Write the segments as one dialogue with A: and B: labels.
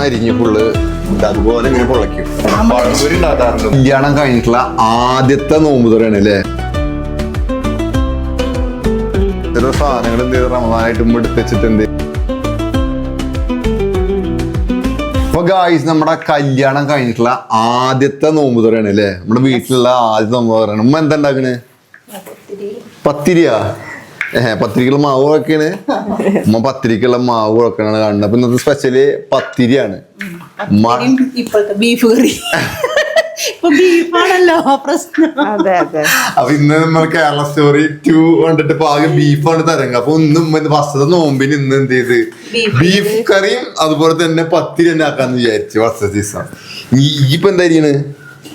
A: അരിഞ്ഞ് ഫുള്ള് അതുപോലെ ഇങ്ങനെ പൊളയ്ക്കും. പഴംപൊരി ഉണ്ടാക്കാറുണ്ട്. കല്യാണം കഴിഞ്ഞിട്ടുള്ള ആദ്യത്തെ നോമ്പ് തുറയാണ് അല്ലേ? ചില സാധനങ്ങൾ എന്ത് ചെയ്ത് റമദാനായിട്ട് എടുത്ത് വെച്ചിട്ട് എന്ത്. അപ്പൊ ഗായ്സ്, നമ്മുടെ കല്യാണം കഴിഞ്ഞിട്ടുള്ള ആദ്യത്തെ നോമ്പ് തുറയാണ് അല്ലേ? നമ്മുടെ വീട്ടിലുള്ള ആദ്യത്തെ നോമ്പ് തുറയാണ്. ഉമ്മ എന്താ ഉണ്ടാക്കണ്? പത്തിരിയാ? പത്തിരിക്കുള്ള മാവ് കുഴക്കാണ്. ഉമ്മ പത്തിരിക്കുള്ള മാവ് കുഴക്കണാണ് കാണുന്നത്. അപ്പൊ ഇന്നത്തെ സ്പെഷ്യല് പത്തിരിയാണ്.
B: ബീഫ് കറി ബീഫാണല്ലോ പ്രശ്നം.
A: അപ്പൊ ഇന്ന് നമ്മൾ കേരള സ്റ്റോറി 2 കണ്ടിട്ട് ഇപ്പൊ ആകെ ബീഫാണ് തരങ്ങ. അപ്പൊ ഇന്നും ഫസ്റ്റത്തെ നോമ്പിന് ഇന്ന് എന്ത് ചെയ്ത് ബീഫ് കറിയും അതുപോലെ തന്നെ പത്തിരി തന്നെ ആക്കാന്ന് വിചാരിച്ചു ഫസ്റ്റ് ദിവസം. ഇപ്പൊ എന്താ ചെയ്യണ്?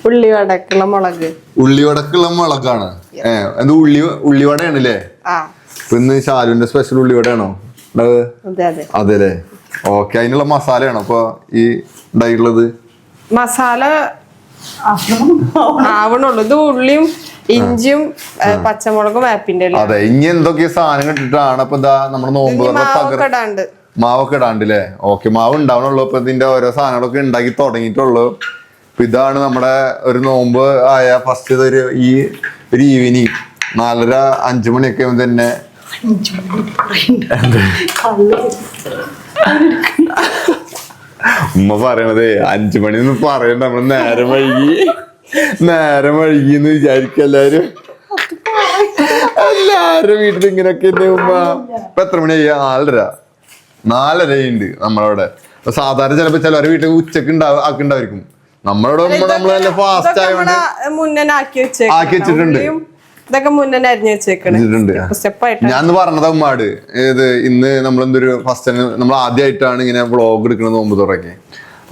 C: ഉള്ളിവടക്കുള്ള മുളക്.
A: ഉള്ളിവടക്കുള്ള മുളകാണ്. എന്ത് ഉള്ളിവടയാണ് അല്ലേ? ഇപ്പൊ ഇന്ന് ഷാലുവിന്റെ സ്പെഷ്യൽ ഉള്ളിവടയാണോ? അതെ അല്ലേ? ഓക്കെ. അതിനുള്ള മസാലയാണോ അപ്പൊ ഈ ഉണ്ടായിട്ടുള്ളത്?
C: മസാല ആവണുള്ളൂ. ഇത് ഉള്ളിയും ഇഞ്ചിയും പച്ചമുളകും വേപ്പിന്റെ.
A: അതെ. ഇനി എന്തൊക്കെ സാധനം ഇട്ടിട്ടാണ് ഇപ്പൊ ഇതാ നമ്മുടെ നോമ്പ് മാവൊക്കെ ഇടാണ്ടല്ലേ? ഓക്കെ. മാവ് ഉണ്ടാവണുള്ളൂ. ഇപ്പൊ ഇതിന്റെ ഓരോ സാധനങ്ങളൊക്കെ ഉണ്ടാക്കി തുടങ്ങിയിട്ടുള്ളൂ. അപ്പൊ ഇതാണ് നമ്മുടെ ഒരു നോമ്പ് ആയ ഫസ്റ്റ് ഒരു ഈവനിങ് 4:30-5 മണിയൊക്കെ തന്നെ ഉമ്മ പറയണതേ 5 മണിന്ന് പറയണ്ട. നമ്മള് നേരം വൈകിന്ന് വിചാരിക്കും എല്ലാരും. എല്ലാരും വീട്ടിൽ ഇങ്ങനെയൊക്കെ ഉമ്മ. ഇപ്പൊ എത്ര മണിയായി? 4:30 ഉണ്ട് നമ്മളവിടെ. സാധാരണ ചിലപ്പോ ചിലവരെ വീട്ടിൽ ഉച്ചക്ക് ആക്കിണ്ടായിരിക്കും. നമ്മളോട് നമ്മള് നല്ല ഫാസ്റ്റ് ആയതുകൊണ്ട് ആക്കി വെച്ചിട്ടുണ്ട്.
C: ഇതൊക്കെ മുന്നേ അരിഞ്ഞു വെച്ചേക്കുന്നുണ്ട്.
A: ഞാൻ പറഞ്ഞതാ ഉമ്മാട് ഇന്ന് നമ്മളെന്തൊരു ഫസ്റ്റ് നമ്മൾ ആദ്യമായിട്ടാണ് ഇങ്ങനെ വ്ളോഗ് എടുക്കുന്നത് നോമ്പ് തുറക്കെ.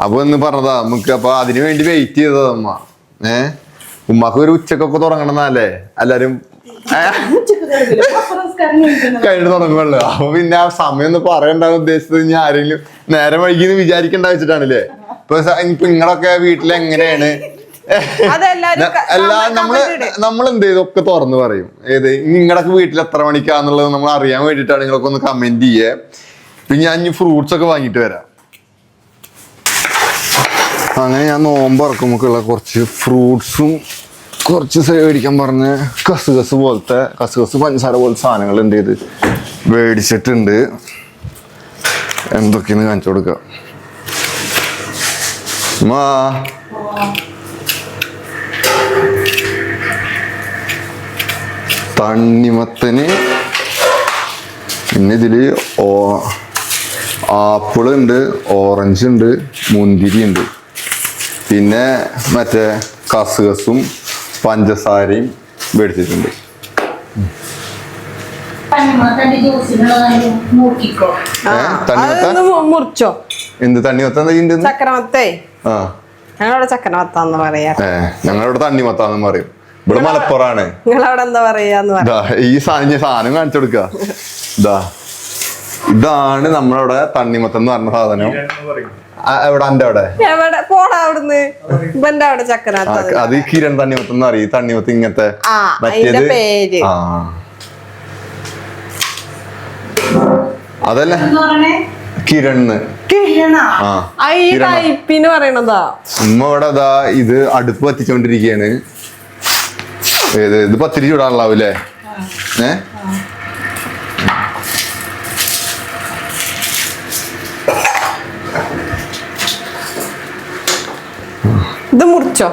A: അപ്പൊ ഇന്ന് പറഞ്ഞതാ നമുക്ക്. അപ്പൊ അതിനു വേണ്ടി വെയിറ്റ് ചെയ്തതാ ഉമ്മ. ഉമ്മക്ക് ഒരു ഉച്ചക്കൊക്കെ തുടങ്ങണമെന്നല്ലേ എല്ലാരും കഴിഞ്ഞ് തുടങ്ങുമല്ലോ. അപ്പൊ പിന്നെ ആ സമയം ഒന്ന് പറയണ്ടാന്ന് ഉദ്ദേശിച്ചത് ഞാൻ ആരെങ്കിലും നേരം വൈകിന്ന് വിചാരിക്കണ്ട വെച്ചിട്ടാണല്ലേ. ഇപ്പൊ നിങ്ങളൊക്കെ വീട്ടിൽ എങ്ങനെയാണ്? നമ്മളെന്ത് ചെയ്തു ഒക്കെ തുറന്ന് പറയും. നിങ്ങളൊക്കെ വീട്ടിൽ എത്ര മണിക്കാന്നുള്ളത് നമ്മൾ അറിയാൻ വേണ്ടിയിട്ടാണ്. നിങ്ങളൊക്കെ ഒന്ന് കമന്റ് ചെയ്യേ. പിന്നെ ഞാൻ ഫ്രൂട്ട്സ് ഒക്കെ വാങ്ങിട്ട് വരാം. അങ്ങനെ ഞാൻ നോമ്പ് ഇറക്കുമ്പോഴുള്ള കുറച്ച് ഫ്രൂട്ട്സും കുറച്ച് മേടിക്കാൻ പറഞ്ഞ് കസുകസ് പഞ്ചസാര പോലത്തെ സാധനങ്ങൾ എന്ത് ചെയ്ത് മേടിച്ചിട്ടുണ്ട്. എന്തൊക്കെയെന്ന് കാണിച്ചു കൊടുക്കാം. തണ്ണിമത്തന്, പിന്നെ ഇതില് ആപ്പിള് ഉണ്ട്, ഓറഞ്ച് ഉണ്ട്, മുന്തിരി ഉണ്ട്, പിന്നെ മറ്റേ കസുകസും പഞ്ചസാരയും മേടിച്ചിട്ടുണ്ട്.
C: മുറിച്ചോ?
A: എന്ത് തണ്ണിമത്ത?
C: ചക്രമത്തേ. ഞങ്ങളവിടെ ചക്രമത്താന്ന് പറയാ.
A: ഞങ്ങളവിടെ തണ്ണിമത്താന്ന് പറയും. ഇവിടെ മലപ്പുറാണ്.
C: നിങ്ങളവിടെ എന്താ പറയാന്ന്?
A: ഈ സാധനം കാണിച്ചു കൊടുക്ക. ഇതാണ് നമ്മളവിടെ തണ്ണിമത്തം എന്ന് പറഞ്ഞ സാധനം. എവിടെ? എന്റെ അവിടെ
C: പോടാ അവിടുന്ന്. ഇവന്റെ അവിടെ ചക്കനാത്ത.
A: അത് കിരൺ തണ്ണിമത്തം എന്ന് പറയും. തണ്ണിമത്തം ഇങ്ങനത്തെ
C: പേര്
A: അതല്ല കിരണ്.
C: പറയണതാ.
A: ഉമ്മ ഇവിടെ അതാ ഇത് അടുപ്പ് കത്തിച്ചോണ്ടിരിക്കയാണ്. ഇത് പത്തിരി ചൂടാണല്ലാവൂലേ?
C: ഇത് മുറിച്ചോ?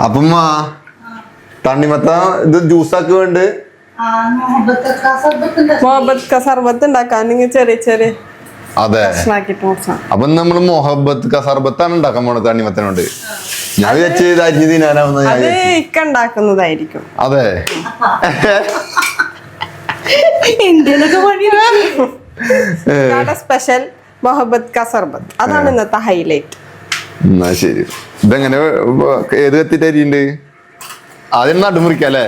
A: അപ്പം തണ്ണിമത്ത ഇത് ജ്യൂസാക്കി വേണ്ട
C: സർബത്ത് ഉണ്ടാക്കാൻ ചെറിയ ചെറിയ.
A: അതെ. അപ്പൊ നമ്മള് മൊഹബത്ത് കസർബത്താണ് ഉണ്ടാക്കാൻ പോണത് തണ്ണിമത്തനോണ്ട്. ഞാൻ വിചാരിച്ചത് അരിഞ്ഞ്
C: തിന്നാനാവുന്നതായിരിക്കും.
A: അതെ.
C: സ്പെഷ്യൽ മൊഹബത്ത് കസർബത്ത്. അതാണ് ഇന്നത്തെ ഹൈലൈറ്റ്.
A: എന്നാ ശരി. ഇതെങ്ങനെ ഏത് കത്തിട്ട് അരിയുണ്ട്? ആദ്യം നടുമുറിക്കല്ലേ?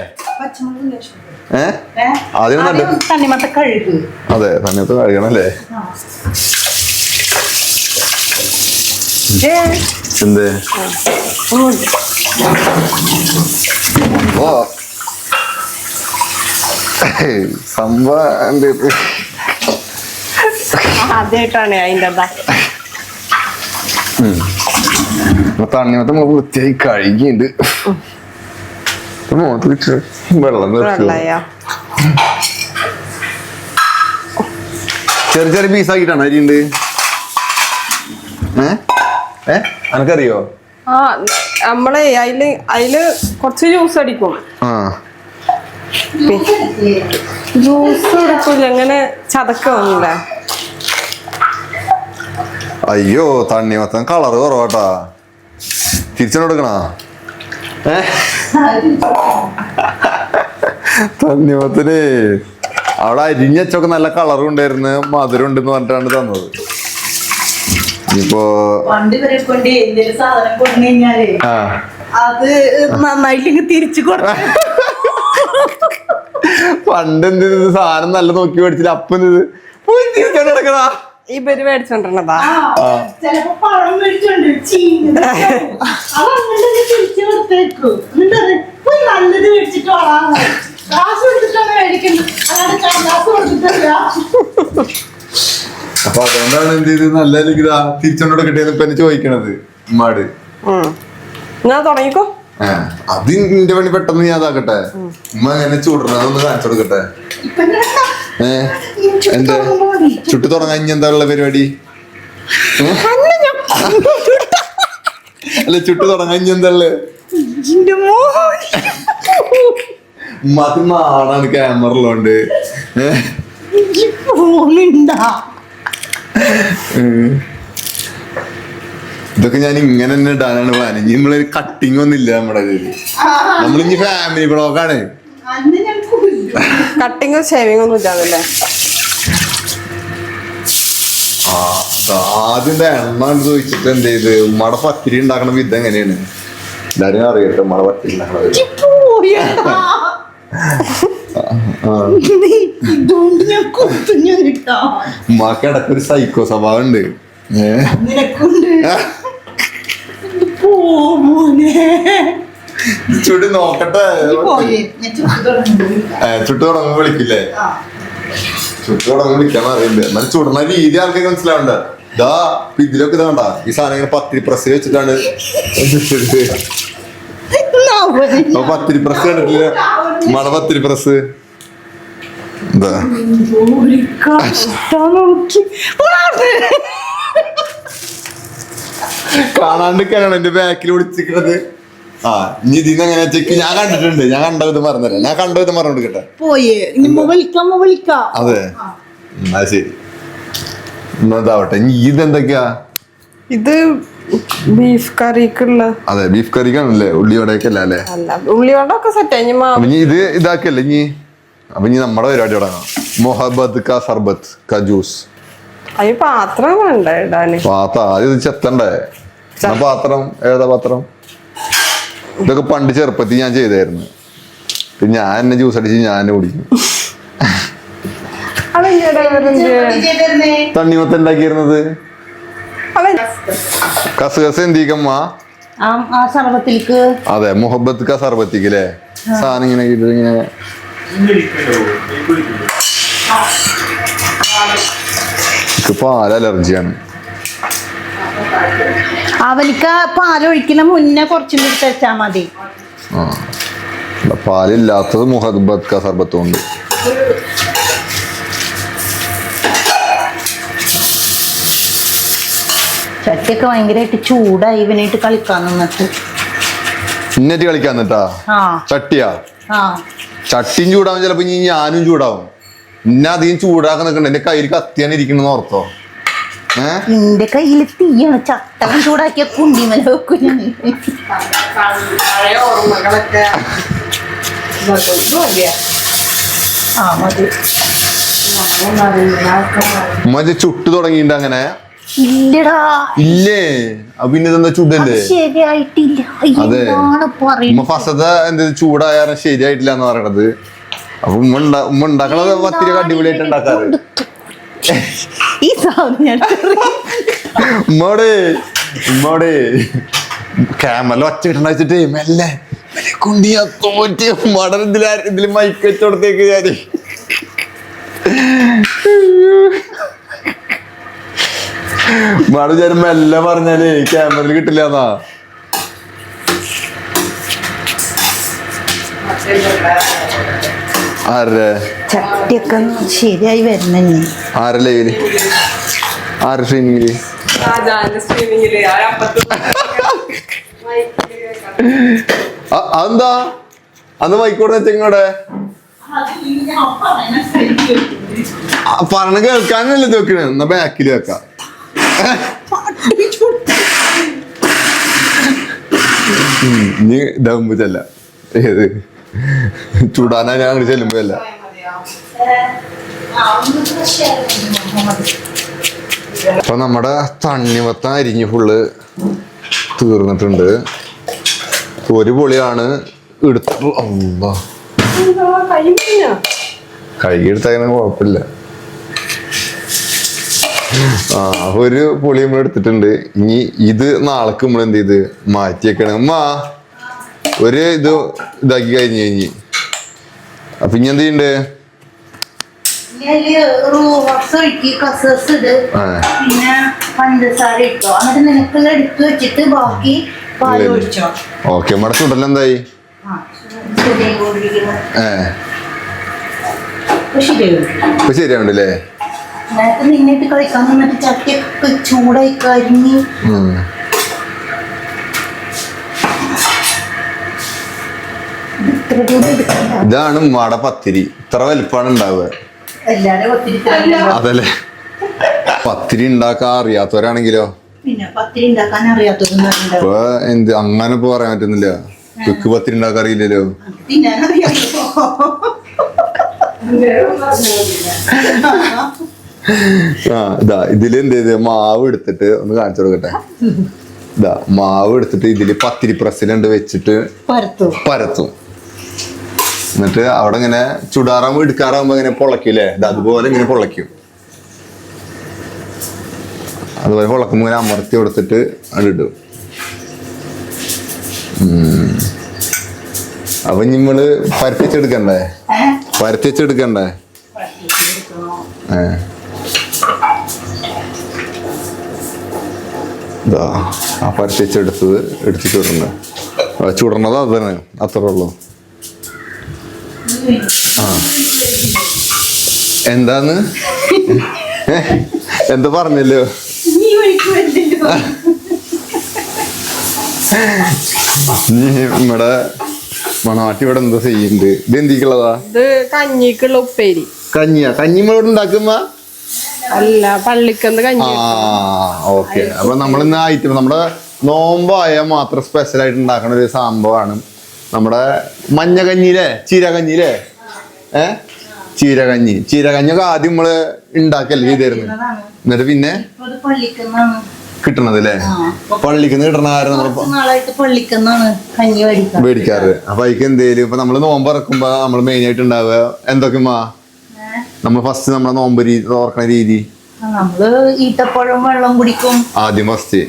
A: ആദ്യം
B: തണ്ണിമത്ത കഴുകു.
A: അതെ, തണ്ണിമത്ത കഴുകണല്ലേ? എന്ത്
C: അത് ആദ്യമായിട്ടാണ് അതിന്റെ
A: തണ്ണിമത്തം നമ്മൾ വൃത്തിയായി കഴുകിണ്ട് മുഖത്ത് വെച്ച് വെള്ളം
C: വെള്ളയാ
A: ചെറിയ ചെറിയ പീസാക്കിട്ടാണ് അരിയുണ്ട്. അനക്കറിയോ?
C: ആ നമ്മളെ അതില് കുറച്ച് ജ്യൂസ് അടിക്കും. ജ്യൂസ് എടുക്കൂല അങ്ങനെ ചതക്കൊന്നുമില്ല.
A: അയ്യോ തണ്ണിമത്തം കളറ് കുറവാട്ടാ, തിരിച്ചെടുക്കണ തണ്ണിമത്തന് അവിടെ അരിഞ്ഞൊക്കെ നല്ല കളറും ഉണ്ടായിരുന്നു, മധുരം ഉണ്ടെന്ന് പറഞ്ഞിട്ടാണ് തന്നത്. ഇപ്പോ
B: പണ്ട് വരെ കൊണ്ട് എന്തെങ്കിലും സാധനം കൊണ്ടു കഴിഞ്ഞാലേ അത് നന്നായിട്ട് തിരിച്ചു കൊടുക്കും.
A: പണ്ട് എന്ത് സാധനം നല്ല നോക്കി മേടിച്ചില്ല, അപ്പൊ എന്ത് തിരിച്ചോണ്ട് കിടക്കണ
C: ഇവര് മേടിച്ചോണ്ടിരുന്നതാ.
B: ചിലപ്പോ പഴം മേടിച്ചോണ്ട് തിരിച്ചു കൊടുത്തേക്കും. നല്ലത് മേടിച്ചിട്ട് കാശ് കൊടുത്തിട്ടാണ് മേടിക്കുന്നത്, അല്ലാതെ കാശ് കൊടുത്തിട്ടല്ല.
A: അപ്പൊ അതുകൊണ്ടാണ് എന്ത് ചെയ്ത് നല്ല തിരിച്ചോണ്ട് കിട്ടിയെന്ന് ഇപ്പൊ എന്നെ ചോദിക്കണത് ഉമ്മാട്.
C: ഞാൻ തുടങ്ങിക്കോ.
A: അത് നിന്റെ പണി പെട്ടെന്ന് ഞാൻ ഇതാക്കട്ടെ. ഉമ്മ എങ്ങനെ ചൂടണം അതൊന്ന് കാണിച്ചു കൊടുക്കട്ടെ. എന്റെ ചുട്ടു തുടങ്ങാൻ ഇനി എന്താ ഉള്ള പരിപാടി? അല്ല ചുട്ടു തുടങ്ങാൻ ഇനി എന്താ ഉള്ളത്? ഉമ്മാക്ക് നാടാണ് ക്യാമറയിലോണ്ട്. ഇതൊക്കെ ഞാൻ ഇങ്ങനെ തന്നെ ഇടാനാണ് പ്ലാൻ. ഇനി നമ്മളൊരു കട്ടിങ് ഒന്നും ഇല്ല നമ്മുടെ ഇതില്. നമ്മളിനി ഫാമിലി ബ്ലോഗാണ്.
C: കട്ടിങ്ങും ഷേവിംഗ് ഒന്നും ഇല്ലാതല്ലേ?
A: ആദ്യം എണ്ണ ചോദിച്ചിട്ട് എന്ത് ചെയ്ത് ഉമ്മയുടെ പത്തിരി ഉണ്ടാക്കണ വിധം എങ്ങനെയാണ് എല്ലാരും അറിയട്ടെ. ഉമ്മയുടെ പത്തിരി ഉമ്മാക്ക് ഇടക്കൊരു സൈക്കോ സ്വഭാവം ഉണ്ട്. ചുട്ട് നോക്കട്ടെ. ചുട്ട് തുടങ്ങുമ്പോ വിളിക്കില്ലേ? ചുട്ട് തുടങ്ങുമ്പോ വിളിക്കാന്ന് അറിയില്ല. എന്നാലും ചുടുന്ന രീതി ആൾക്കാർക്ക് മനസ്സിലാവണ്ട. ഇതാ ഇതിലൊക്കെ ഇതാണ്ട ഈ സാധനം ഇങ്ങനെ പത്തിരി പ്രസ് വെച്ചിട്ടാണ് പത്തിരി പ്രസ് കണ്ടിട്ടില്ല? മട പത്തിരി പ്രസ് എന്താ കാണാണ്ടിരിക്കാനാണ് എന്റെ ബാക്കിൽ വിളിച്ചിരിക്കുന്നത്. ആ ഇനി ഇതിന്ന് എങ്ങനെ ചെക്ക് ഞാൻ കണ്ടിട്ടുണ്ട്. ഞാൻ കണ്ട വിധം പറഞ്ഞുതരാം. ഞാൻ കണ്ട വിധം പറഞ്ഞു കൊടുക്കട്ടെ. അതെ എന്നാ ശരി. ഇതാവട്ടെ. ഇനി ഇതെന്തൊക്കെയാ?
C: ഇത് ബീഫ് കറിക്കുള്ള.
A: അതെ ബീഫ് കറിക്കാണല്ലേ, ഉള്ളിയോടൊക്കെ അല്ല അല്ലേ?
C: ഉള്ളിയോടൊക്കെ സെറ്റ്.
A: ഇനി ഇത് ഇതാക്കല്ലേ ഇനി? അപ്പൊ ഇനി നമ്മുടെ പരിപാടി തുടങ്ങാം. മൊഹബത്ത് കാ സർബത്ത് കാ ജ്യൂസ്.
C: അത് പാത്രം വേണ്ട ഇടാന്.
A: പാത്രം ആദ്യം ഇത് ചെത്തണ്ടേ? പാത്രം ഏതാ പാത്രം? ഇതൊക്കെ പണ്ട് ചെറുപ്പത്തിൽ ഞാൻ ചെയ്തായിരുന്നു. പിന്നെ ഞാൻ എന്നെ ജ്യൂസ് അടിച്ച് ഞാൻ തന്നെ കുടിക്കും. തണ്ണിമത്തം ഉണ്ടാക്കിയിരുന്നത് കസ് എന്തിക്കമ്മ? അതെ മുഹബത്ത് കാ സർബത്തിക്ക് അല്ലേ? സാധനം ഇങ്ങനെ ഇങ്ങനെ പാൽ അലർജിയാണ്.
B: അവനിക്ക് പാലൊഴിക്കുന്ന മുന്നേ കുറച്ചും കൂടി വെച്ചാ മതി.
A: പാലില്ലാത്തത് മുഹബത്ത് കാ സർബത്ത് കൊണ്ട്.
B: ചട്ടിയൊക്കെ ഭയങ്കരമായിട്ട് ചൂടായി. ഇവനായിട്ട് കളിക്കാൻ നിന്നിട്ട്
A: ഇന്നറ്റ് കളിക്കാൻ നിന്നിട്ടാ? ചട്ടിയാ? ചട്ടിയും ചൂടാവും ചിലപ്പോ. ഇനി ഞാനും ചൂടാവും. ഇന്നെ അധികം ചൂടാക്കാൻ നിൽക്കണ്ട. എന്റെ കയ്യിൽ കത്തിയാണ് ഇരിക്കണെന്ന് ഓർത്തോ?
B: എന്റെ കയ്യിൽ തീയാണ്. ചട്ടം ചൂടാക്കിയ കുണ്ടിമല വെക്കും ഞാൻ.
A: മറ്റേ ചുട്ട് തുടങ്ങിയിട്ട് അങ്ങനെ
B: ഇല്ലടാ.
A: ഇല്ലേ? അപ്പൊ പിന്നെ ഇതെന്താ ചൂടല്ലേ?
B: ശരിയായിട്ടില്ല.
A: അതെ ഫസ്റ്റത്തെ എന്ത് ചൂടായ ശരിയായിട്ടില്ല എന്ന് പറയണത്. അപ്പൊ ഉമ്മ ഉണ്ടാക്കണത് പത്തിരി അടിപൊളിയായിട്ട് ഉണ്ടാക്കാറ്.
B: ഈ സാധനം ഞാൻ
A: ഉമ്മോടെ ക്യാമറ ഒച്ച കിട്ടണ വെച്ചിട്ട് മെല്ലെ കുണ്ടിയാ തോറ്റി മടൻ ഇതില് മൈക്ക് വെച്ചോടത്തേക്ക് ഞാന് മാട് വിചാരം മെല്ലെ പറഞ്ഞാലേ ക്യാമറയിൽ കിട്ടില്ല എന്നാ. ആരുടെ
B: ചട്ടിയൊക്കെ ശരിയായി വരുന്ന
A: ആരെ ലൈവില് ആരെ സ്ട്രീമിങ്ങില് അതെന്താ അന്ന് മൈക്കോട് വെച്ചങ്ങോടെ പറഞ്ഞ കേൾക്കാനല്ലേ നോക്കണേ. എന്നാ ബാക്കിൽ വെക്കാം. ഇനി ഇതാകുമ്പോ ചെല്ല ഏത് ചൂടാനാ ഞാൻ അങ്ങോട്ട് ചെല്ലുമ്പോ അല്ല. അപ്പൊ നമ്മുടെ തണ്ണിമത്തം അരിഞ്ഞ് ഫുള്ള് തീർന്നിട്ടുണ്ട്. ഒരു പൊളിയാണ് എടുത്തിട്ട് കൈ എടുത്തങ്ങനെ കുഴപ്പമില്ല. ഒരു പൊളി നമ്മൾ എടുത്തിട്ടുണ്ട്. ഇനി ഇത് നാളേക്ക് നമ്മൾ എന്ത് ചെയ്ത് മാറ്റിയേക്കണം. അമ്മ ഒരു ഇതാക്കി കഴിഞ്ഞ് അപ്പൊ ഇനി എന്ത് ചെയ്യണ്ടേ?
B: പിന്നെ പഞ്ചസാര ഇട്ടോ എന്നിട്ട് നിനക്ക് എടുത്തു വെച്ചിട്ട് ബാക്കി പാല് ഒഴിച്ചോ.
A: ഓക്കെ നമ്മുടെ ചുടൽ എന്തായി? ഇപ്പൊ ശരിയാവുണ്ടല്ലേ?
B: നേരത്തെ നിന്നിട്ട് കളിക്കാൻ നിന്നിട്ട് ചട്ടിയൊക്കെ ചൂടായി കരിഞ്ഞ്.
A: ഇതാണ് മട പത്തിരി. ഇത്ര വലിപ്പാണ് ഉണ്ടാവുക. അതല്ലേ പത്തിരി ഉണ്ടാക്കാൻ അറിയാത്തവരാണെങ്കിലോ?
B: പിന്നെ പത്തിരി ഉണ്ടാക്കാൻ അറിയാത്തവരുണ്ട്.
A: ഇപ്പൊ എന്ത് അങ്ങനെ ഇപ്പൊ പറയാൻ പറ്റുന്നില്ല. ചുക്ക് പത്തിരി ഉണ്ടാക്കാൻ അറിയില്ലല്ലോ. ഇതാ ഇതില് എന്ത് ചെയ്ത് മാവ് എടുത്തിട്ട് ഒന്ന് കാണിച്ചു കൊടുക്കട്ടെ. ഇതാ മാവ് എടുത്തിട്ട് ഇതില് പത്തിരി പ്രസ്സിലുണ്ട് വെച്ചിട്ട് പരത്തും. എന്നിട്ട് അവിടെ ഇങ്ങനെ ചുടാറാകുമ്പോ എടുക്കാറാകുമ്പോ ഇങ്ങനെ പൊളയ്ക്കൂലേ? ഇത് അതുപോലെ ഇങ്ങനെ പൊളയ്ക്കും. അതുപോലെ പൊളക്കുമ്പോ ഇങ്ങനെ അമർത്തി കൊടുത്തിട്ട് അത് ഇടും. അപ്പൊ നമ്മള് പരത്തിച്ചെടുക്കണ്ടേ? പരത്തിച്ചെടുക്കണ്ടേ? ആ പരത്തിച്ചെടുത്തത് എടുത്തിട്ട് ചുടണ്ട. ചുടണത് അത് തന്നെ, അത്രേ ഉള്ളൂ. എന്താന്ന് എന്താ പറഞ്ഞല്ലോ? നമ്മുടെ മണവാട്ടി ഇവിടെ എന്താ ചെയ്യുന്നുണ്ട്? ഇത് എന്തിക്കുള്ളതാ?
C: ഇത് കഞ്ഞിക്കുള്ള ഉപ്പേരി.
A: കഞ്ഞി നമ്മളോട് ഉണ്ടാക്കുമ്പോ
C: അല്ല, പള്ളിക്കന്ന് കഞ്ഞി.
A: ഓക്കെ. അപ്പൊ നമ്മളിന്ന് ഐറ്റം നമ്മുടെ നോമ്പായ മാത്രം സ്പെഷ്യൽ ആയിട്ട് ഉണ്ടാക്കുന്ന ഒരു സംഭവമാണ് നമ്മുടെ മഞ്ഞകഞ്ഞിയിലെ ചീരകഞ്ഞിയിലെ ചീരകഞ്ഞൊക്കെ ആദ്യം നമ്മള് ഉണ്ടാക്കല്ലേ ചെയ്തായിരുന്നു. എന്നിട്ട് പിന്നെ കിട്ടണത് അല്ലേ? പള്ളിക്കുന്ന കിട്ടണ ആരും മേടിക്കാറ്. അപ്പൊ അതിക്ക് എന്തേലും ഇപ്പൊ നമ്മള് നോമ്പ് ഇറക്കുമ്പോ നമ്മള് മെയിൻ ആയിട്ട് ഉണ്ടാവുക എന്തൊക്കെയാ? നമ്മൾ ഫസ്റ്റ് നമ്മളെ നോമ്പ് ഓർക്കണ രീതി
B: നമ്മള് ഈത്തപ്പഴം വെള്ളം കുടിക്കും ആദ്യം ഫസ്റ്റ്.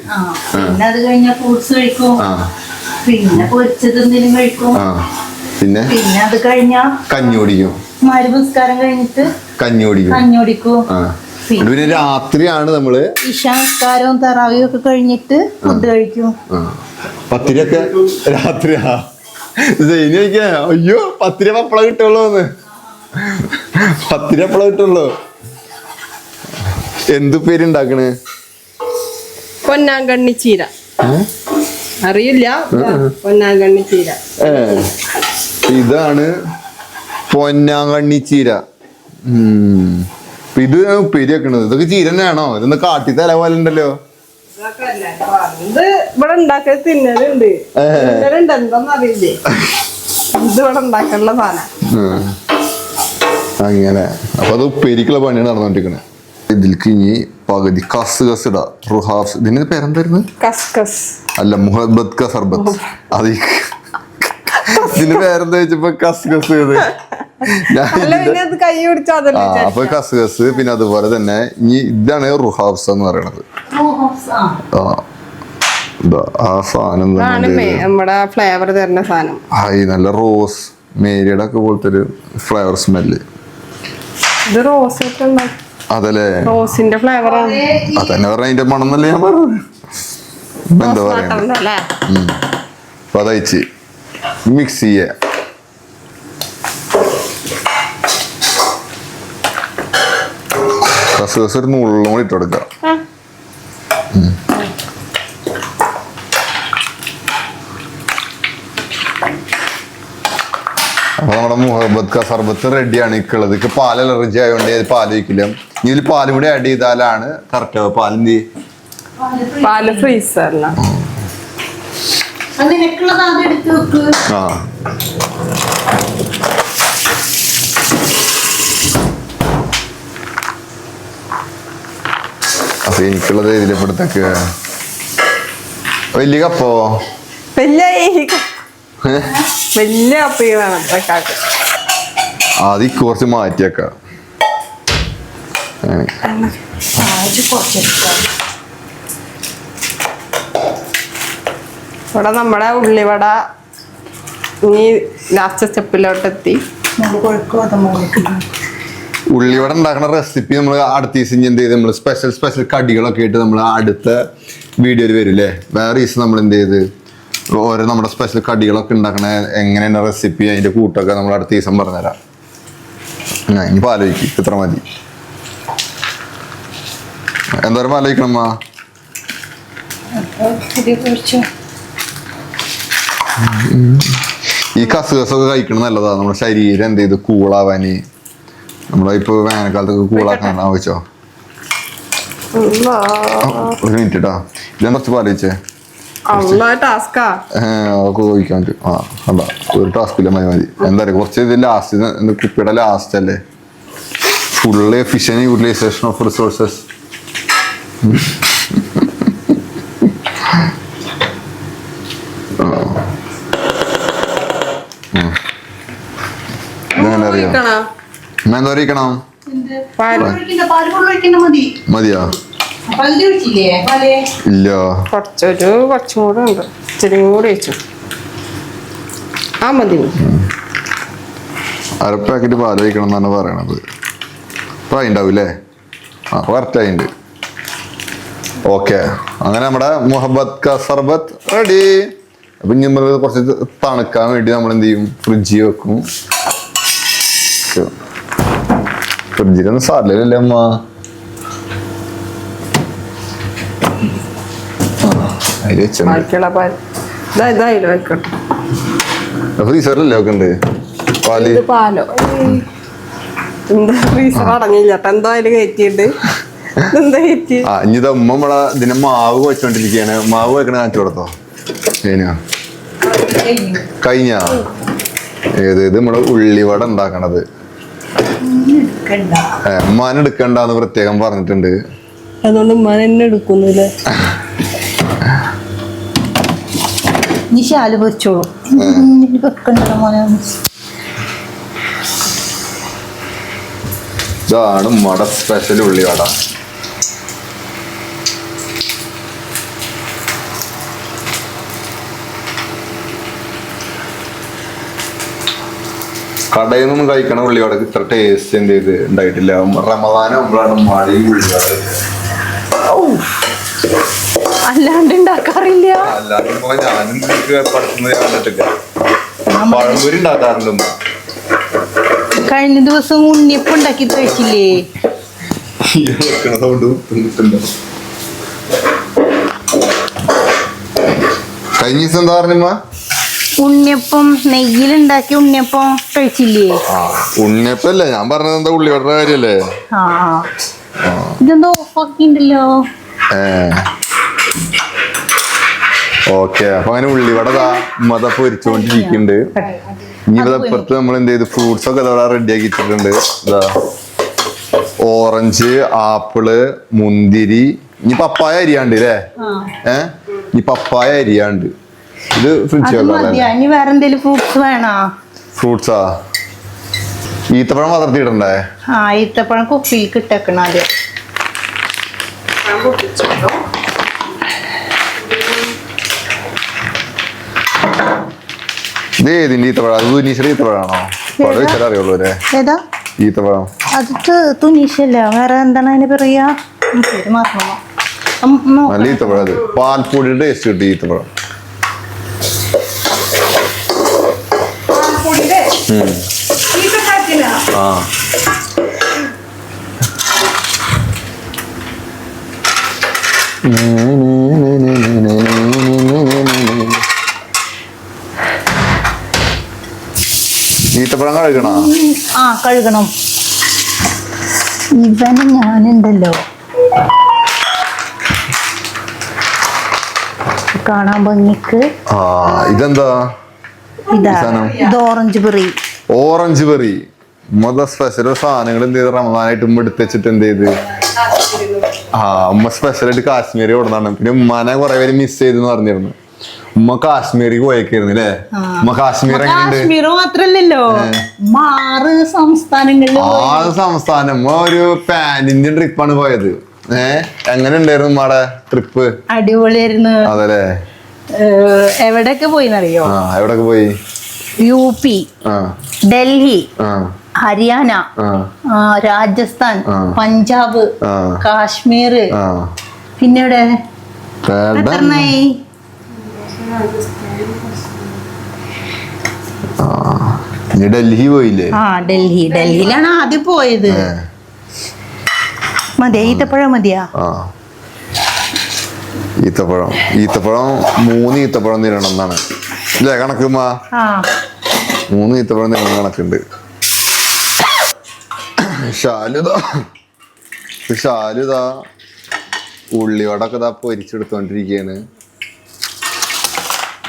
B: പിന്നെ അത് കഴിഞ്ഞ ഫ്രൂട്ട്സ് കഴിക്കും. പിന്നെ പൊരിച്ചത് എന്തെങ്കിലും കഴിക്കും.
A: പിന്നെ
B: അത് കഴിഞ്ഞ
A: കഞ്ഞി കുടിക്കും.
B: മരുപസ്കാരം കഴിഞ്ഞിട്ട് കഞ്ഞി കുടിക്കും.
A: പിന്നെ രാത്രിയാണ് നമ്മള്
B: ഇശാസ്കാരവും തറാവിയും ഒക്കെ കഴിഞ്ഞിട്ട് ഫുഡ് കഴിക്കും.
A: പത്തിരിയൊക്കെ രാത്രിയാ. അയ്യോ പത്തിരി പപ്പള കിട്ടുള്ളൂ. പത്തിരി പപ്പള കിട്ടുള്ളൂ. എന്ത് പേരുണ്ടാക്കണ്?
C: പൊന്നാങ്കണ്ണി ചീര. അറിയില്ല. പൊന്നാങ്കണ്ണി ചീര.
A: ഇതാണ് പൊന്നാങ്കണ്ണി ചീര. ഇത് ഉപ്പേരിയാക്കണത്. ഇതൊക്കെ ചീര തന്നെയാണോ? ഇതൊന്ന് കാട്ടി തല പോലെ ഉണ്ടല്ലോ.
C: ഇത് ഇവിടെ ഉണ്ടാക്കി തിന്നലുണ്ട്. എന്താന്നറിയില്ലേ? ഇത് ഇവിടെ ഉണ്ടാക്കാനുള്ള സാധനം.
A: അങ്ങനെ അപ്പൊ അത് ഉപ്പേരിക്കുള്ള പണിയാണ് നടന്നോണ്ടിരിക്കണേ. ഇതിൽക്ക് ഇനി പകുതി കസ് ഇടാ. റുഹാഫ്. ഇതിന്റെ പേരെന്തായിരുന്നു?
C: കസ്കസ്
A: അല്ല, മുഹബത്ത് ക സർബത്ത്. അത് ഇതിന്റെ പേരെന്താ വെച്ചപ്പോ കസ് അപ്പൊ കസ്. പിന്നെ അതുപോലെ തന്നെ ഇനി ഇതാണ് റുഹാഫ്സ് എന്ന് പറയണത്. ആ സാധനം
C: നമ്മുടെ ഫ്ലേവർ തരുന്ന സാധനം.
A: നല്ല റോസ് മേരിയുടെ ഒക്കെ പോലത്തെ ഒരു ഫ്ലേവർ സ്മെല്ല്.
C: ഇത് റോസ്
A: അതല്ലേ
C: റോസിന്റെ ഫ്ലേവർ ആണ്.
A: അതന്നെ പറഞ്ഞ അതിന്റെ മണമെന്നല്ലേ ഞാൻ പറഞ്ഞത്. എന്താ പറയുക,
C: അല്ലേ?
A: അപ്പൊ അതയച്ച് മിക്സ് ചെയ്യ. കസുകസ് ഒരു നുള്ളും കൂടി ഇട്ട് കൊടുക്കുക. അപ്പൊ നമ്മുടെ മുഹബത്ത് ക സർബത്ത് റെഡിയാണ്. ഇക്കുള്ളത് പാൽ അലർജി ആയതുകൊണ്ട് പാല് വയ്ക്കില്ല. ഇതിൽ പാലും കൂടി ആഡ് ചെയ്താലാണ് കറക്റ്റ് ആവുക. പാലെന്ത്
C: പാല് ഫ്രീസറിലാണ്.
A: ആ അപ്പൊ എനിക്കുള്ളത് ഇതിലെപ്പെടുത്തൊക്കെ വലിയ കപ്പോ
C: വലിയ കപ്പി വേണം.
A: അത് കുറച്ച് മാറ്റിയേക്ക.
C: ഇവിടെ നമ്മുടെ ഉള്ളിവട ഇനി ലാസ്റ്റ് സ്റ്റെപ്പിലോട്ടെത്തി.
A: ഉള്ളിവട ഉണ്ടാക്കുന്ന റെസിപ്പി നമ്മൾ അടുത്ത ദിവസം എന്ത് ചെയ്ത് നമ്മൾ സ്പെഷ്യൽ കടികളൊക്കെ ആയിട്ട് നമ്മൾ അടുത്ത വീഡിയോയിൽ വരും അല്ലേ. വേറെ ദിവസം നമ്മൾ എന്ത് ചെയ്ത് ഓരോ നമ്മുടെ സ്പെഷ്യൽ കടികളൊക്കെ ഉണ്ടാക്കണ എങ്ങനെയാണ് റെസിപ്പി അതിന്റെ കൂട്ടൊക്കെ നമ്മൾ അടുത്ത ദിവസം പറഞ്ഞുതരാം. ഇനി ആലോചിക്കും ഇത്ര മതി. എന്തോരം ആലോചിക്കണം അമ്മ? ഈ കസുകസൊക്കെ കഴിക്കണം നല്ലതാ. നമ്മുടെ ശരീരം എന്ത് ചെയ്ത് കൂളാവാന്. നമ്മളെ ഇപ്പൊ വേനൽക്കാലത്തൊക്കെ കൂളാക്കാൻ ആവശ്യോ. ഒരു മിനിറ്റ് കേട്ടോ, ഇതെന്താ കുറച്ച് പാലിച്ചേ ചോദിക്കാൻ പറ്റും. ആ അതാ ഒരു ടാസ്ക് ഇല്ല, മതി. എന്താ പറയുക, കുറച്ച് ഇത് ലാസ്റ്റ് കുപ്പിയുടെ ലാസ്റ്റ് അല്ലേ. Full efficient utilisation of resources. ഇതെങ്ങനെ അറിയാം? എന്താ അറിയിക്കണം? മതിയോ? ഇല്ല,
C: കുറച്ചും കൂടെ ഉണ്ട്. ഇച്ചിരി കൂടി വെച്ചു. ആ മതി.
A: അര പാക്കറ്റ് പാല് വയ്ക്കണം എന്നാണ് പറയണത്. അപ്പൊ ഉണ്ടാവൂലേ? ആ കറക്റ്റ് ആയിണ്ട്. ഓക്കെ, അങ്ങനെ നമ്മുടെ മുഹബത്ത് ക സർബത്ത് റെഡി. അപ്പൊ ഇനി നമ്മൾ കുറച്ച് തണുക്കാൻ വേണ്ടി നമ്മൾ എന്ത് ചെയ്യും, ഫ്രിഡ്ജിൽ വെക്കും. ഫ്രിഡ്ജിലൊന്നും സാറില്ലല്ലേ അമ്മ? ഫ്രീസറിലല്ലേ ഒക്കെ ഉണ്ട് പാല്.
C: പാലോ എന്താ ഫ്രീസർ അടങ്ങില്ല. എന്തായാലും കയറ്റിയിട്ട്
A: ഇനി ഉമ്മ നമ്മളെ ഇതിനെ മാവ് വെച്ചോണ്ടിരിക്കുകയാണ്. മാവ് വെക്കണ കാണിച്ചു കൊടുത്തോ? കഴിഞ്ഞ ഏത് ഇത് നമ്മള് ഉള്ളിവട ഉണ്ടാക്കണത്. ഉമ്മാനെ എടുക്കണ്ടെന്ന് പ്രത്യേകം പറഞ്ഞിട്ടുണ്ട്.
C: അതുകൊണ്ട് ഉമ്മാനെ തന്നെ എടുക്കുന്നില്ലേ.
B: ശാല് പൊരിച്ചോളൂ.
A: ഇതാണ് ഉമ്മയുടെ സ്പെഷ്യൽ ഉള്ളിവട. കടയിൽ നിന്നും കഴിക്കണ ഉള്ളിവടക്ക് ഇത്ര ടേസ്റ്റ് എന്ത് ചെയ്ത് ഉണ്ടായിട്ടില്ല. റമദാനാകുമ്പോഴാണ് മഴ ഉള്ളിവട.
B: അല്ലാണ്ട് ഉണ്ടാക്കാറില്ല.
A: അല്ലാണ്ട് ഞാനും പഠിക്കുന്നത് കണ്ടിട്ടില്ല. പഴംപൊരി ഉണ്ടാക്കാറുണ്ട്.
B: കഴിഞ്ഞ ദിവസം ഉണ്ണിയപ്പം ഉണ്ടാക്കി കഴിച്ചില്ലേ?
A: കഴിഞ്ഞ ദിവസം എന്താ പറഞ്ഞ
B: ഉണ്ണിയപ്പം നെയ്യിലുണ്ടാക്കി ഉണ്ണിയപ്പം കഴിച്ചില്ലേ?
A: ഉണ്ണിയപ്പല്ലേ ഞാൻ പറഞ്ഞത്. എന്താ ഉള്ളിവട കാര്യല്ലേ?
B: ഇതെന്തോ ഓഫാക്കിണ്ടല്ലോ.
A: ഓക്കെ, അപ്പൊ അങ്ങനെ ഉള്ളിവട ഉമ്മ പൊരിച്ചുകൊണ്ടിരിക്കുന്നുണ്ട്. ഇനി ഇതപ്പുറത്ത് നമ്മൾ എന്ത് ചെയ്ത് ഫ്രൂട്ട്സ് ഒക്കെ റെഡി ആക്കി വെച്ചിട്ടുണ്ട്. ഇതാ ഓറഞ്ച്, ആപ്പിള്, മുന്തിരി. ഇനി പപ്പായ അരിയാണ്ട് അല്ലേ? ഇനി പപ്പായ അരിയാണ്ട്. ഇത് ഫ്രിഡ്ജ്
B: വേറെ എന്തെങ്കിലും ഫ്രൂട്ട്സ് വേണോ?
A: ഫ്രൂട്ട്സാ ഈത്തപ്പഴം വളർത്തിയിട്ടുണ്ടേ.
B: ഈത്തപ്പഴം കുപ്പിയിൽ കിട്ടേക്കണം. ആദ്യം
A: ഇത് ഏതിന്റെ ഈത്തപ്പഴം? അത് ഈത്തപ്പഴാണോ? പഴം വെച്ചാൽ അറിയുള്ളൂ അല്ലേ
B: ഏതാ
A: ഈത്തപ്പഴം?
B: അത് തുനീഷല്ല, വേറെ എന്താണ് അതിന് പറയാ, പേര് മറന്നു.
A: നല്ല ഈത്തപ്പഴം, അത് പാൽപ്പൊടിയുടെ ടേസ്റ്റ് കിട്ടി ഈത്തപ്പഴം. ആ ഈത്തപ്പഴം കഴുകണോ?
B: ആ കഴുകണം. ഇവന് ഞാനുണ്ടല്ലോ കാണാൻ ഭംഗിക്ക്.
A: ആ ഇതെന്താ?
B: ഇതാ, ഇത് orange berry.
A: Orange berry special സാധനങ്ങൾ എന്ത് ചെയ്ത് റമദാനായിട്ട് ഉമ്മ എടുത്ത് വെച്ചിട്ട് എന്ത് ചെയ്ത് ഉമ്മ സ്പെഷ്യലായിട്ട് കാശ്മീരി കൊടുത്താണ്. പിന്നെ ഉമ്മാനെ കുറെ പേര് മിസ് ചെയ്തെന്ന് പറഞ്ഞിരുന്നു. ഉമ്മ കാശ്മീരിക്ക് പോയേക്കായിരുന്നു അല്ലേ? ഉമ്മ കാശ്മീർ
B: കാശ്മീർ മാത്രല്ലല്ലോ, 6 സംസ്ഥാനങ്ങളിൽ.
A: 6 സംസ്ഥാനം. ഉമ്മ ഒരു പാൻ ഇന്ത്യൻ ട്രിപ്പാണ് പോയത്. എങ്ങനെ ഉണ്ടായിരുന്നു ഉമ്മയുടെ ട്രിപ്പ്?
B: അടിപൊളിയായിരുന്നു.
A: അതല്ലേ?
B: എവിടെയൊക്കെ പോയിന്നറിയോ?
A: എവിടെയൊക്കെ പോയി?
B: UP, ഡൽഹി, ഹരിയാന, രാജസ്ഥാൻ, പഞ്ചാബ്, കാശ്മീർ, പിന്നെ ഇവിടെ എത്രണ്ണായി?
A: ഡൽഹി പോയില്ലേ?
B: ഡൽഹിയിലാണ് ആദ്യം പോയത്. മതിയാ? ഈത്തപ്പഴം മതിയാ?
A: ഈത്തപ്പഴം 3 ഈത്തപ്പഴം തിരണം എന്നാണ് അല്ലേ കണക്ക്? 3 ഈത്തപ്പഴം തിരണം കണക്കുണ്ട്. ഷാലുതാ ഉള്ളിയോടൊക്കെ ഇതാ പൊരിച്ചെടുത്തോണ്ടിരിക്കയാണ്.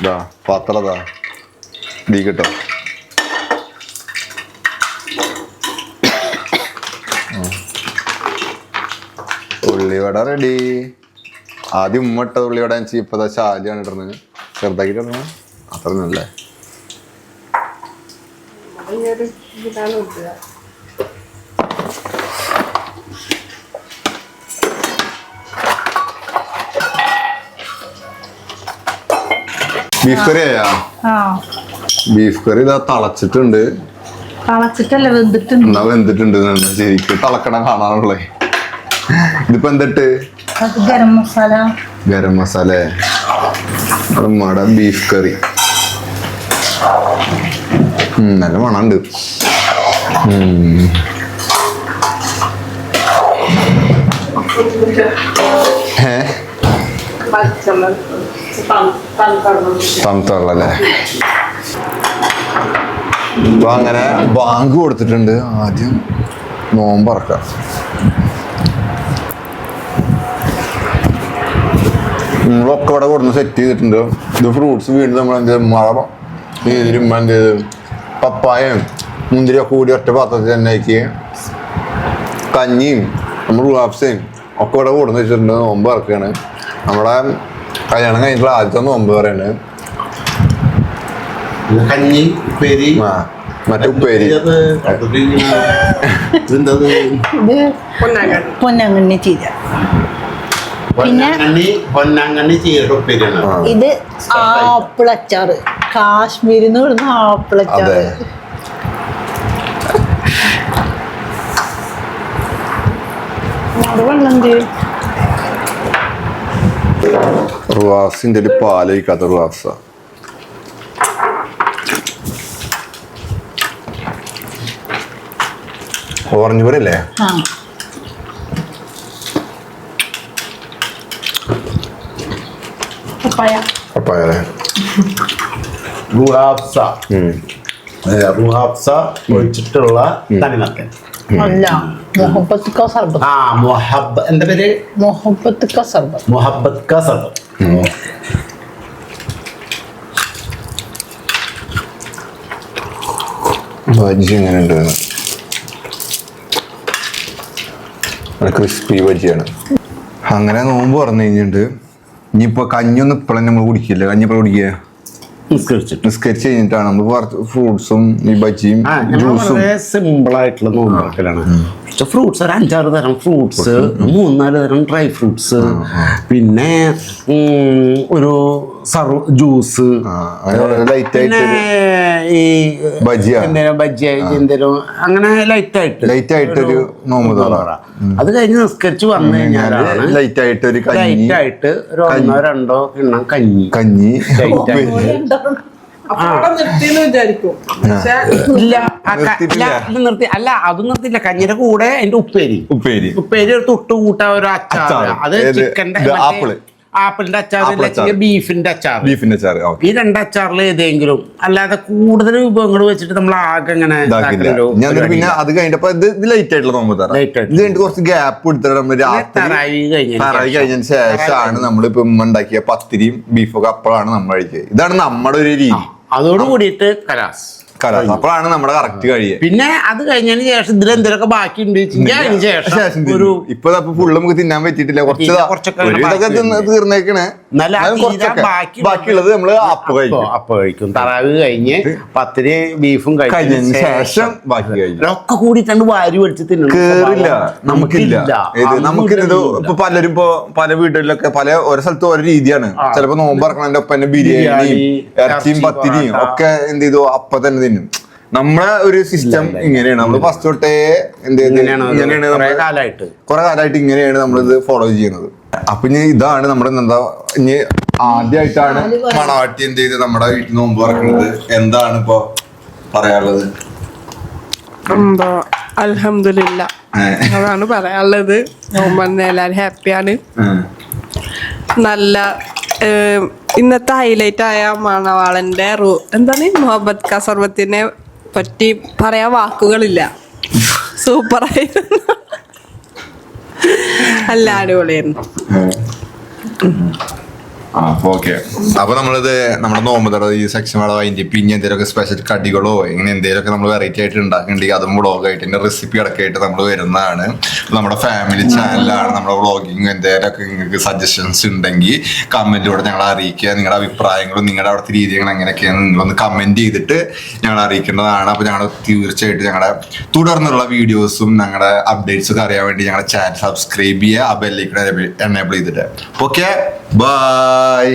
A: ഇതാ പാത്രതാ ഡീ കിട്ടോ. ഉള്ളിവട റെഡി. ആദ്യം ഉമ്മ ഇട്ട ഉള്ളിവട ഇപ്പതാ ശാലിയാണ് ഇടുന്നത്. ചെറുതാക്കിട്ട് ഇടണം, അത്ര നല്ലേ. ബീഫ് കറി ആയാ? ബീഫ് കറി ഇതാ തളച്ചിട്ടുണ്ട്.
B: തളച്ചിട്ടല്ല, വെന്തിട്ടുണ്ട്.
A: എന്നാ വെന്തിട്ടുണ്ട് ശരിക്കും. തളക്കണം കാണാനുള്ളേ. ഇതിപ്പോ എന്തിട്ട്?
B: ഗരം മസാല.
A: ഗരം മസാല. ഉമ്മയുടെ ബീഫ് കറി നല്ല മണമുണ്ട്. തണുത്തുള്ളല്ലേ? അപ്പൊ അങ്ങനെ ബാങ്ക് കൊടുത്തിട്ടുണ്ട്. ആദ്യം നോമ്പറക്കാം. നമ്മളൊക്കെ ഇവിടെ കൊടുന്ന് സെറ്റ് ചെയ്തിട്ടുണ്ട്. ഇത് ഫ്രൂട്ട്സ് വീണ്ടും നമ്മൾ എന്ത് ചെയ്ത് മഴ ചെയ്തിരുമ്പോ എന്ത് ചെയ്ത് പപ്പായയും മുന്തിരിയൊക്കെ കൂടി ഒറ്റ പാത്രത്തിൽ തന്നെ ആക്കി കഞ്ഞിയും നമ്മൾ ഗ്ലാപ്സയും ഒക്കെ ഇവിടെ കൊടുന്ന് വെച്ചിട്ടുണ്ട്. നോമ്പ് ഇറക്കുകയാണ്. നമ്മുടെ കല്യാണം കഴിഞ്ഞിട്ടുള്ള ആദ്യത്തെ നോമ്പ് പറയുന്നത്.
D: കഞ്ഞി ഉപ്പേരി,
A: മറ്റേ ഉപ്പേരി
B: പൊന്നങ്ങണ്ണി ചീര,
D: പൊന്നാങ്കണ്ണി ചീരയുടെ ഉപ്പേരിയാണ്.
B: ഇത് ആപ്പിളച്ചാറ്, കാശ്മീരിൽ നിന്ന് വിടുന്ന ആപ്പിളച്ചാറ്.
A: റുവാസിന്റെ ഒരു പാലൊഴിക്കാത്ത റുവാസ. ഓറഞ്ച് പൊരി അല്ലേ? പപ്പായ അല്ലേ?
D: റുഹാബ്സ ഒഴിച്ചിട്ടുള്ള തനിമത്തൻ.
B: അല്ല, മൊഹബത്ത് കാ സർബത്ത്.
D: എന്താ പേര്?
B: മൊഹബത്ത് കാ സർബത്ത്.
D: മൊഹബത്ത് കാ സർബത്ത്.
A: ബജ്ജി എങ്ങനെ ഉണ്ട്? ക്രിസ്പി ബജ്ജിയാണ്. അങ്ങനെ നോമ്പ് പറഞ്ഞു കഴിഞ്ഞിട്ട് ഇനിയിപ്പോ കഞ്ഞൊന്നും ഇപ്പോഴും നമ്മൾ കുടിക്കില്ല. കഞ്ഞി ഇപ്പോഴും കുടിക്കുക നിസ്കരിച്ച് കഴിഞ്ഞിട്ടാണ് നമ്മൾ ഫ്രൂട്ട്സും ഈ ബജ്ജിയും ജ്യൂസും.
D: സിമ്പിൾ ആയിട്ടുള്ള നോമ്പാക്കലാണ്. പക്ഷെ ഫ്രൂട്ട്സ് ഒരു 5-6 തരം ഫ്രൂട്ട്സ്, 3-4 തരം ഡ്രൈ ഫ്രൂട്ട്സ്, പിന്നെ ഒരു ജ്യൂസ്,
A: ലൈറ്റ്
D: പിന്നെ
A: ആയിട്ട്
D: ഈ
A: ബജിയ.
D: എന്തേലും ബജ്ജിയ എന്തേലും അങ്ങനെ
A: ലൈറ്റ് ആയിട്ടൊരു നോമ്പ് തുറ.
D: അത് കഴിഞ്ഞ് നിസ്കരിച്ച് വന്നു കഴിഞ്ഞാലാണ്
A: ലൈറ്റ് ആയിട്ട് ഒരു കഞ്ഞി,
D: ലൈറ്റ് ആയിട്ട് ഒരു 1-2 കിണ്ണം കഞ്ഞി ലൈറ്റ് ആയിട്ട്.
C: നിർത്തിന്ന് വിചാരിക്കും. പക്ഷെ
D: ഇല്ല അത് നിർത്തില്ല. കഞ്ഞിയുടെ കൂടെ അതിന്റെ ഉപ്പേരി ഒരു തൊട്ട് കൂട്ട ഒരു അച്ചാർ. അത് ചിക്കന്റെ ആപ്പിളിന്റെ അച്ചാർ, ബീഫിന്റെ അച്ചാർ. ഈ 2 അച്ചാറിൽ ഏതെങ്കിലും. അല്ലാതെ കൂടുതൽ വിഭവങ്ങൾ വെച്ചിട്ട് നമ്മൾ ആകെ ഇങ്ങനെ
A: പിന്നെ അത് കഴിഞ്ഞപ്പോ ഇത് ലൈറ്റ് ആയിട്ടുള്ള നോമ്പ് തറ. ഇത് കഴിഞ്ഞിട്ട് കുറച്ച് ഗ്യാപ്പ് എടുത്തിട്ട് നമ്മൾ
D: തറാവി
A: കഴിഞ്ഞതിന് ശേഷമാണ് നമ്മളിപ്പോ ഉണ്ടാക്കിയ പത്തിരിയും ബീഫൊക്കെ അപ്പോഴാണ് നമ്മൾ കഴിക്കുക. ഇതാണ് നമ്മുടെ ഒരു രീതി.
D: അതോട് കൂടിയിട്ട് കലാസ്.
A: അപ്പോഴാണ് നമ്മുടെ കറക്റ്റ് കഴിയുക.
D: പിന്നെ അത് കഴിഞ്ഞതിന് ശേഷം ഇതിൽ എന്തെങ്കിലുമൊക്കെ ബാക്കി ഉണ്ട് അതിന് ശേഷം ഒരു
A: ഇപ്പൊ ഫുള്ള് നമുക്ക് തിന്നാൻ പറ്റിയിട്ടില്ല. കുറച്ചൊക്കെ തീർന്നേക്കണേ. ബാക്കിയുള്ളത് നമ്മള്
D: അപ്പൊ കഴിക്കും. തറാവ് കഴിഞ്ഞ് പത്തിരി ബീഫും കഴിഞ്ഞതിന് ശേഷം
A: ബാക്കി കഴിക്കും.
D: ഒക്കെ കൂടിയിട്ടാണ് വാരി വലിച്ച് തിന്നണം.
A: കേറില്ല, നമുക്കിത് ഇപ്പൊ പലരും ഇപ്പൊ പല വീടുകളിലൊക്കെ ഓരോ സ്ഥലത്ത് ഓരോ രീതിയാണ്. ചിലപ്പോ നോമ്പ് ഇറക്കണതിന്റെ ഒപ്പം തന്നെ ബിരിയാണിയും ഇറച്ചിയും പത്തിരിയും ഒക്കെ എന്ത് ചെയ്തു അപ്പൊ തന്നെ തിന്നും. നമ്മളെ ഒരു സിസ്റ്റം ഇങ്ങനെയാണ്. നമ്മൾ ഫസ്റ്റ് തൊട്ടേ
D: കുറെ
A: കാലമായിട്ട് ഇങ്ങനെയാണ് നമ്മളിത് ഫോളോ ചെയ്യുന്നത്. അപ്പൊ ഇനി ഇതാണ് നമ്മുടെ എന്താ ഇനി ആദ്യമായിട്ടാണ് മണവാട്ടി എന്ത് ചെയ്ത് നമ്മുടെ വീട്ടിൽ നിന്ന് മുമ്പ് ഇറക്കുന്നത്. എന്താണ് ഇപ്പൊ പറയാനുള്ളത്?
C: എന്തോ അൽഹംദുലില്ലാ അതാണ് പറയാനുള്ളത്. നോമ്പ് എല്ലാരും ഹാപ്പിയാണ്. നല്ല ഇന്നത്തെ ഹൈലൈറ്റ് ആയ മണവാളന്റെ എന്താണ് മുഹബത്ത് കാ സർവത്തിനെ പറ്റി പറയാൻ വാക്കുകളില്ല. സൂപ്പറായിരുന്നു. നല്ല അടിപൊളിയായിരുന്നു.
A: ഓക്കെ. അപ്പൊ നമ്മളിത് നമ്മുടെ നോമ്പ് തറ ഈ സെക്ഷൻ അതിന്റെ പിന്നെ എന്തെങ്കിലുമൊക്കെ സ്പെഷ്യൽ കടികളോ ഇങ്ങനെ എന്തെങ്കിലുമൊക്കെ നമ്മൾ വെറൈറ്റി ആയിട്ട് ഉണ്ടാക്കുന്നുണ്ടെങ്കിൽ അതും വ്ളോഗായിട്ട് ഇതിന്റെ റെസിപ്പി അടക്കമായിട്ട് നമ്മൾ വരുന്നതാണ്. നമ്മുടെ ഫാമിലി ചാനലാണ്. നമ്മുടെ വ്ളോഗിങ് എന്തെങ്കിലുമൊക്കെ നിങ്ങൾക്ക് സജഷൻസ് ഉണ്ടെങ്കിൽ കമന്റിലൂടെ ഞങ്ങളെ അറിയിക്കുക. നിങ്ങളുടെ അഭിപ്രായങ്ങളും നിങ്ങളുടെ അവിടുത്തെ രീതികൾ എങ്ങനെയൊക്കെയാണ് നിങ്ങളൊന്ന് കമന്റ് ചെയ്തിട്ട് ഞങ്ങൾ അറിയിക്കേണ്ടതാണ്. അപ്പൊ ഞങ്ങൾ തീർച്ചയായിട്ടും ഞങ്ങളുടെ തുടർന്നുള്ള വീഡിയോസും ഞങ്ങളുടെ അപ്ഡേറ്റ്സ് ഒക്കെ അറിയാൻ വേണ്ടി ഞങ്ങളുടെ ചാനൽ സബ്സ്ക്രൈബ് ചെയ്യുക. ആ ബെല്ലൈക്കൺ എനേബിൾ ചെയ്തിട്ട്. Okay, by.